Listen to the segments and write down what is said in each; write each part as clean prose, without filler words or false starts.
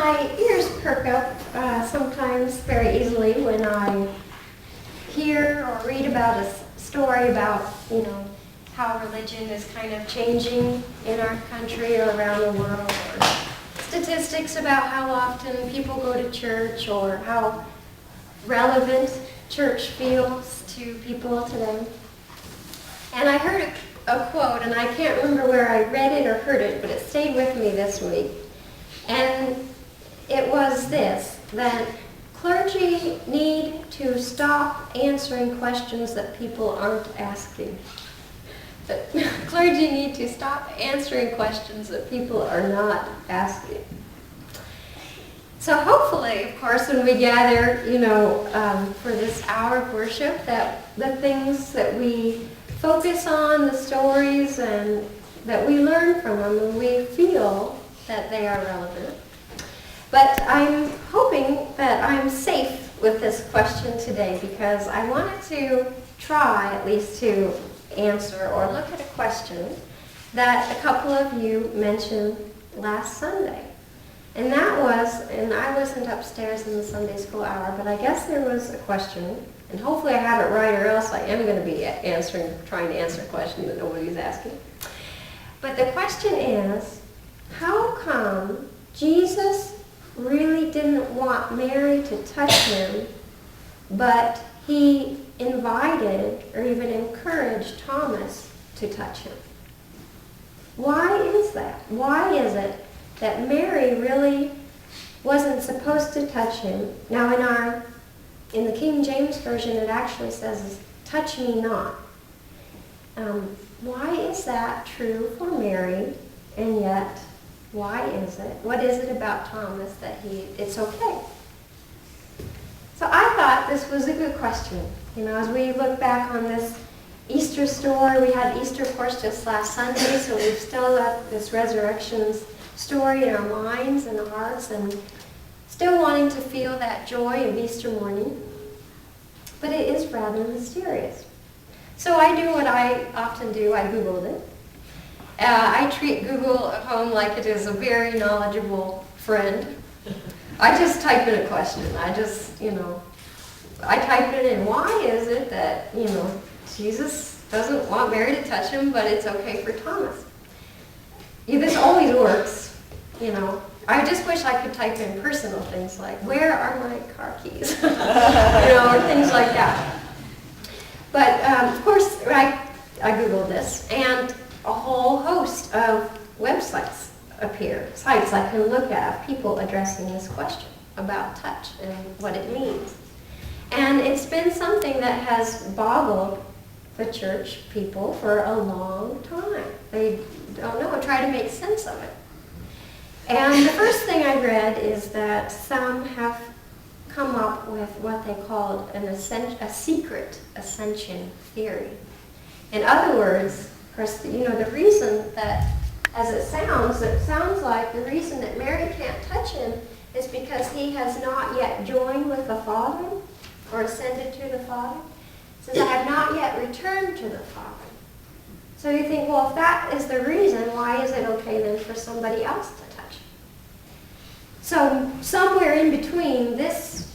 My ears perk up sometimes very easily when I hear or read about a story about, how religion is kind of changing in our country or around the world, or statistics about how often people go to church or how relevant church feels to people today. And I heard a quote, and I can't remember where I read it or heard it, but it stayed with me this week. And it was this, that clergy need to stop answering questions that people aren't asking. Clergy need to stop answering questions that people are not asking. So hopefully, of course, when we gather, for this hour of worship, that the things that we focus on, the stories, and that we learn from them, and we feel that they are relevant. But I'm hoping that I'm safe with this question today, because I wanted to try at least to answer or look at a question that a couple of you mentioned last Sunday. And that was, and I wasn't upstairs in the Sunday school hour, but I guess there was a question, and hopefully I have it right, or else I am going to be trying to answer a question that nobody's asking. But the question is, how come Jesus really didn't want Mary to touch him, but he invited or even encouraged Thomas to touch him? Why is that? Why is it that Mary really wasn't supposed to touch him? Now in the King James Version it actually says, "Touch me not." Why is that true for Mary, and yet why is it? What is it about Thomas that it's okay? So I thought this was a good question. As we look back on this Easter story, we had Easter, of course, just last Sunday, so we've still got this resurrection story in our minds and our hearts, and still wanting to feel that joy of Easter morning. But it is rather mysterious. So I do what I often do. I Googled it. I treat Google at home like it is a very knowledgeable friend. I just type in a question. I type it in, why is it that, Jesus doesn't want Mary to touch him, but it's okay for Thomas? This always works, I just wish I could type in personal things like, where are my car keys? Or things like that. But, of course, I Googled this, and a whole host of websites appear, sites I can look at of people addressing this question about touch and what it means. And it's been something that has boggled the church people for a long time. They don't know, try to make sense of it. And the first thing I read is that some have come up with what they called a secret ascension theory. In other words, of course, the reason that, as it sounds like the reason that Mary can't touch him is because he has not yet joined with the Father or ascended to the Father. It says, I have not yet returned to the Father. So you think, well, if that is the reason, why is it okay then for somebody else to touch him? So somewhere in between this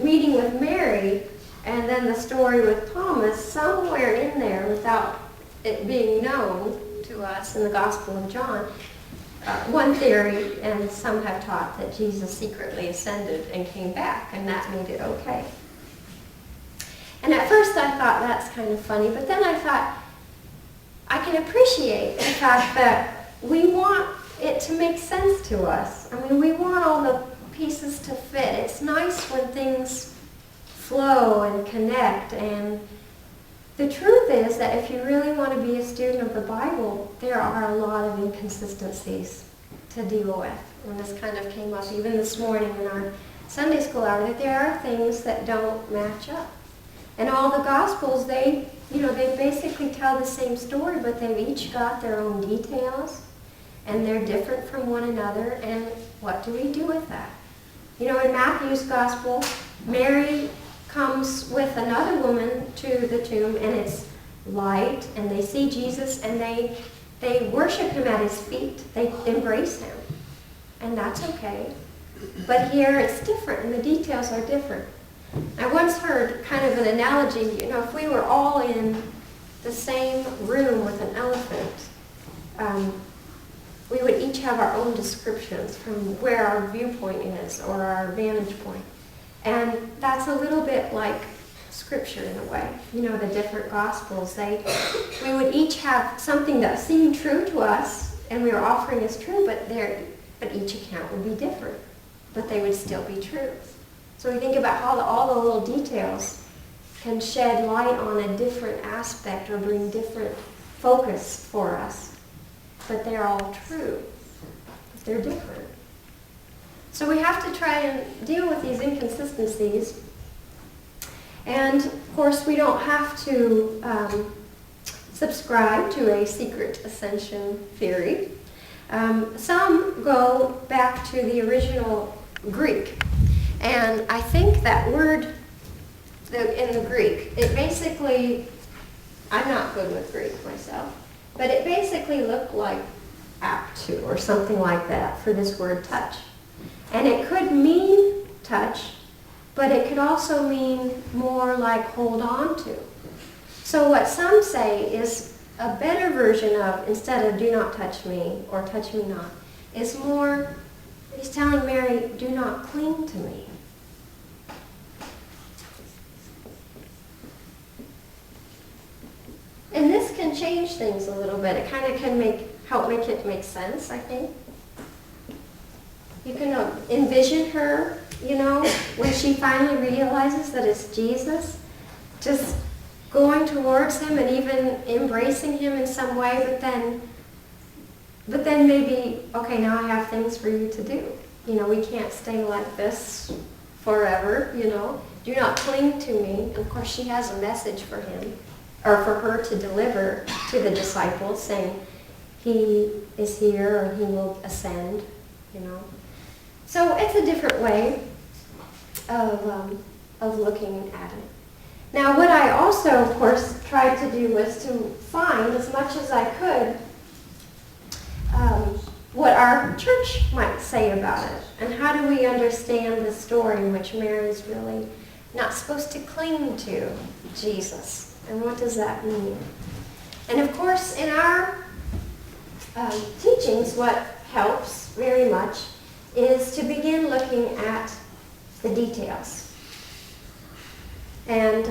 meeting with Mary and then the story with Thomas, somewhere in there, without it being known to us in the Gospel of John, one theory, and some have taught that Jesus secretly ascended and came back, and that made it okay. And at first I thought that's kind of funny, but then I thought I can appreciate the fact that we want it to make sense to us. We want all the pieces to fit. It's nice when things flow and connect, and the truth is that if you really want to be a student of the Bible, there are a lot of inconsistencies to deal with. And this kind of came up even this morning in our Sunday school hour, that there are things that don't match up. And all the Gospels, they basically tell the same story, but they've each got their own details, and they're different from one another, and what do we do with that? In Matthew's Gospel, Mary comes with another woman to the tomb, and it's light, and they see Jesus, and they worship him at his feet. They embrace him, and that's okay. But here it's different, and the details are different. I once heard kind of an analogy, if we were all in the same room with an elephant, we would each have our own descriptions from where our viewpoint is or our vantage point. And that's a little bit like Scripture in a way. The different Gospels, we would each have something that seemed true to us, and we were offering as true, but each account would be different, but they would still be true. So we think about how all the little details can shed light on a different aspect or bring different focus for us, but they're all true. But they're different. So we have to try and deal with these inconsistencies. And of course, we don't have to subscribe to a secret ascension theory. Some go back to the original Greek. And I think that word in the Greek, it basically, I'm not good with Greek myself, but it basically looked like apt to or something like that for this word touch. And it could mean touch, but it could also mean more like hold on to. So what some say is a better version of, instead of do not touch me or touch me not, is more, he's telling Mary, do not cling to me. And this can change things a little bit. It kind of can help make it make sense, I think. You can envision her, when she finally realizes that it's Jesus, just going towards him and even embracing him in some way, but then maybe, okay, now I have things for you to do. We can't stay like this forever, Do not cling to me. And of course, she has a message for him, or for her to deliver to the disciples, saying, he is here, or he will ascend, So it's a different way of looking at it. Now, what I also, of course, tried to do was to find, as much as I could, what our church might say about it, and how do we understand the story in which Mary is really not supposed to cling to Jesus, and what does that mean? And of course, in our teachings, what helps very much is to begin looking at the details. And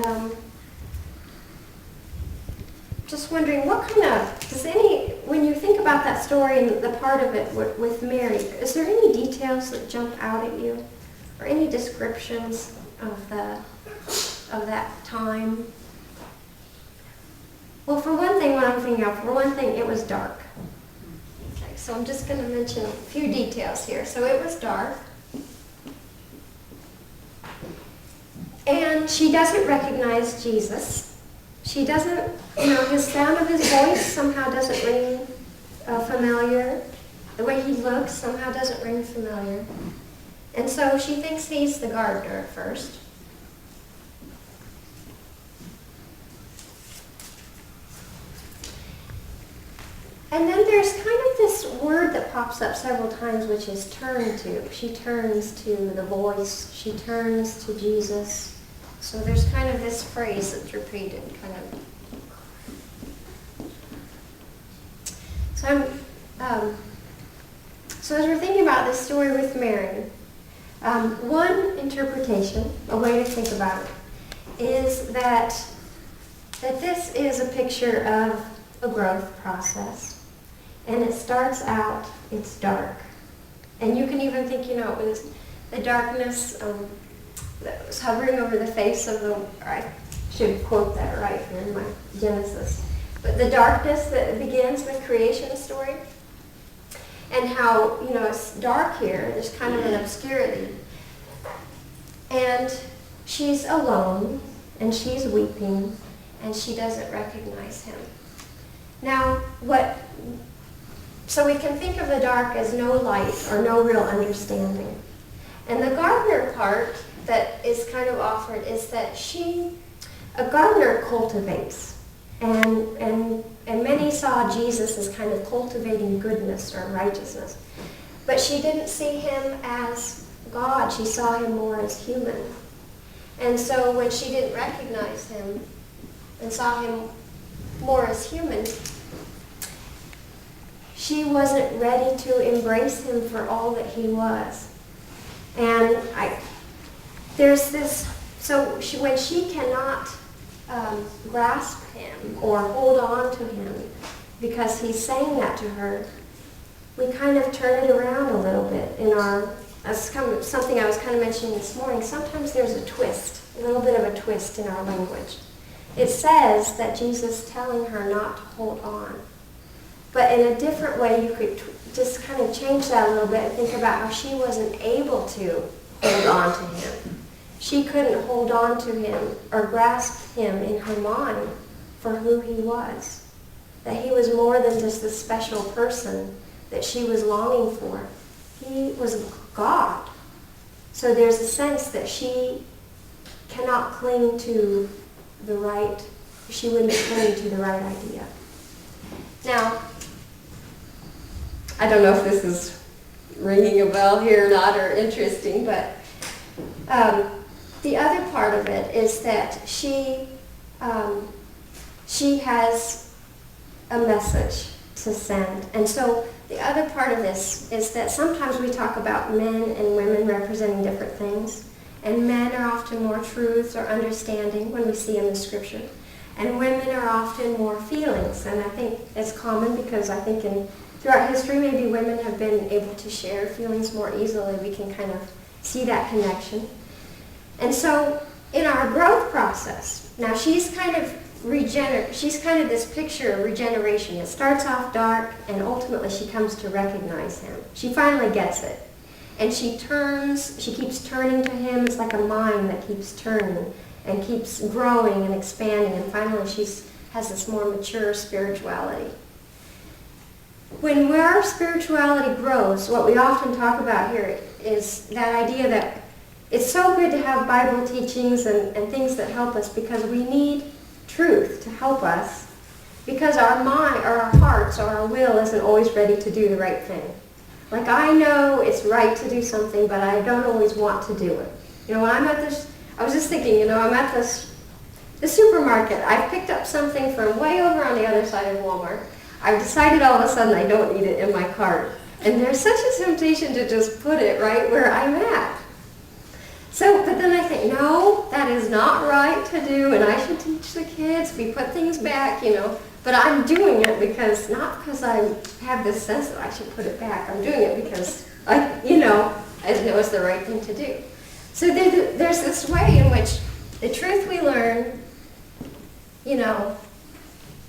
just wondering, when you think about that story and the part of it with Mary, is there any details that jump out at you? Or any descriptions of that time? Well, for one thing, it was dark. Okay, so I'm just going to mention a few details here. So it was dark. And she doesn't recognize Jesus. She doesn't, his sound of his voice somehow doesn't ring familiar. The way he looks somehow doesn't ring familiar. And so she thinks he's the gardener at first. And then there's kind of this word that pops up several times, which is turn to. She turns to the voice. She turns to Jesus. So there's kind of this phrase that's repeated, kind of. So as we're thinking about this story with Mary, one interpretation, a way to think about it, is that this is a picture of a growth process. And it starts out, it's dark. And you can even think, it was the darkness that was hovering over the face of I should quote that right here in my Genesis. But the darkness that begins with creation story, and how, it's dark here, there's kind of an obscurity. And she's alone, and she's weeping, and she doesn't recognize him. Now, so we can think of the dark as no light or no real understanding. And the gardener part that is kind of offered is that a gardener cultivates. And many saw Jesus as kind of cultivating goodness or righteousness. But she didn't see him as God, she saw him more as human. And so when she didn't recognize him and saw him more as human, she wasn't ready to embrace him for all that he was. And when she cannot grasp him or hold on to him because he's saying that to her, we kind of turn it around a little bit in our, something I was kind of mentioning this morning. Sometimes there's a little bit of a twist in our language. It says that Jesus is telling her not to hold on. But in a different way, you could just kind of change that a little bit and think about how she wasn't able to hold on to him. She couldn't hold on to him or grasp him in her mind for who he was. That he was more than just a special person that she was longing for. He was God. So there's a sense that she cannot cling to she wouldn't cling to the right idea. Now, I don't know if this is ringing a bell here or not, or interesting, but the other part of it is that she has a message to send. And so the other part of this is that sometimes we talk about men and women representing different things, and men are often more truths or understanding when we see them in Scripture, and women are often more feelings. And I think it's common because I think throughout history, maybe women have been able to share feelings more easily. We can kind of see that connection. And so in our growth process, now she's kind of this picture of regeneration. It starts off dark, and ultimately she comes to recognize him. She finally gets it. And she keeps turning to him. It's like a mind that keeps turning and keeps growing and expanding, and finally she has this more mature spirituality. When our spirituality grows, what we often talk about here is that idea that it's so good to have Bible teachings and things that help us, because we need truth to help us, because our mind or our hearts or our will isn't always ready to do the right thing. Like, I know it's right to do something, but I don't always want to do it. When I'm at this, I was just thinking, I'm at the supermarket. I've picked up something from way over on the other side of Walmart. I've decided all of a sudden I don't need it in my cart. And there's such a temptation to just put it right where I'm at. So, but then I think, no, that is not right to do, and I should teach the kids. We put things back, But I'm doing it not because I have this sense that I should put it back. I'm doing it because I know it's the right thing to do. So there's this way in which the truth we learn,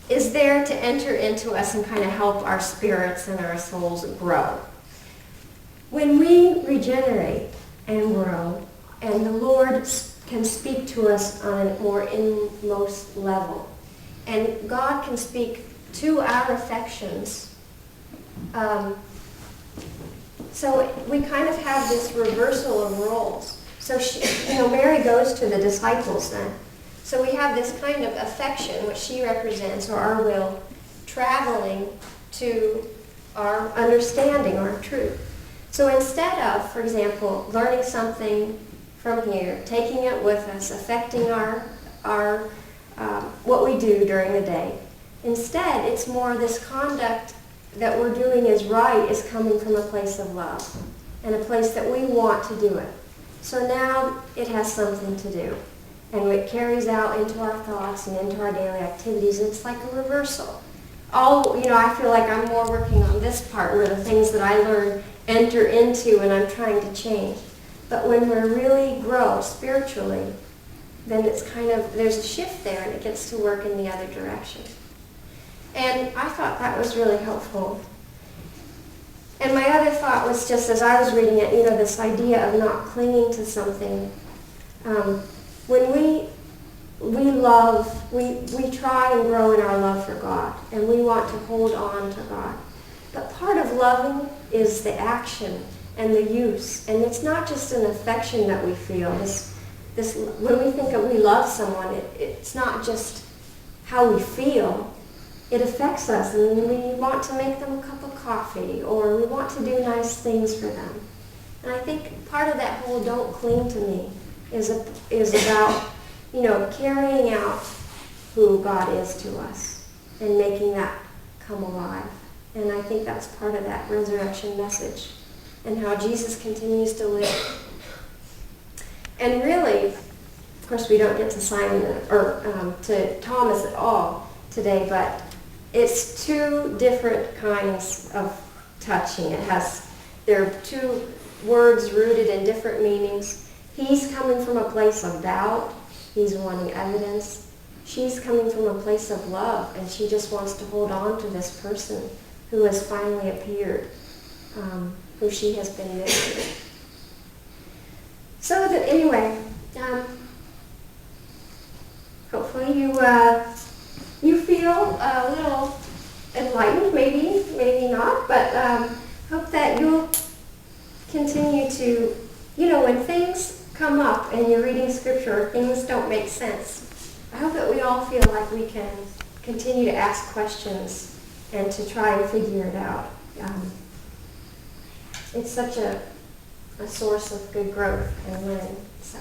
is there to enter into us and kind of help our spirits and our souls grow. When we regenerate and grow, and the Lord can speak to us on a more inmost level, and God can speak to our affections, so we kind of have this reversal of roles. So Mary goes to the disciples then. So we have this kind of affection, which she represents, or our will, traveling to our understanding, our truth. So instead of, for example, learning something from here, taking it with us, affecting our what we do during the day, instead it's more this conduct that we're doing is right is coming from a place of love and a place that we want to do it. So now it has something to do. And it carries out into our thoughts and into our daily activities. And it's like a reversal. I feel like I'm more working on this part where the things that I learn enter into and I'm trying to change. But when we really grow spiritually, then it's there's a shift there and it gets to work in the other direction. And I thought that was really helpful. And my other thought was, just as I was reading it, this idea of not clinging to something. When we try and grow in our love for God, and we want to hold on to God. But part of loving is the action and the use. And it's not just an affection that we feel. When we think that we love someone, it's not just how we feel. It affects us, and we want to make them a cup of coffee, or we want to do nice things for them. And I think part of that whole "don't cling to me" is about, carrying out who God is to us and making that come alive. And I think that's part of that resurrection message and how Jesus continues to live. And really, of course, we don't get to Simon or to Thomas at all today, but it's two different kinds of touching. There are two words rooted in different meanings. He's coming from a place of doubt. He's wanting evidence. She's coming from a place of love, and she just wants to hold on to this person who has finally appeared, who she has been missing. So that anyway, hopefully you feel a little enlightened, maybe not, but hope that you'll continue to, when things come up and you're reading scripture or things don't make sense, I hope that we all feel like we can continue to ask questions and to try and figure it out. It's such a source of good growth and learning. So.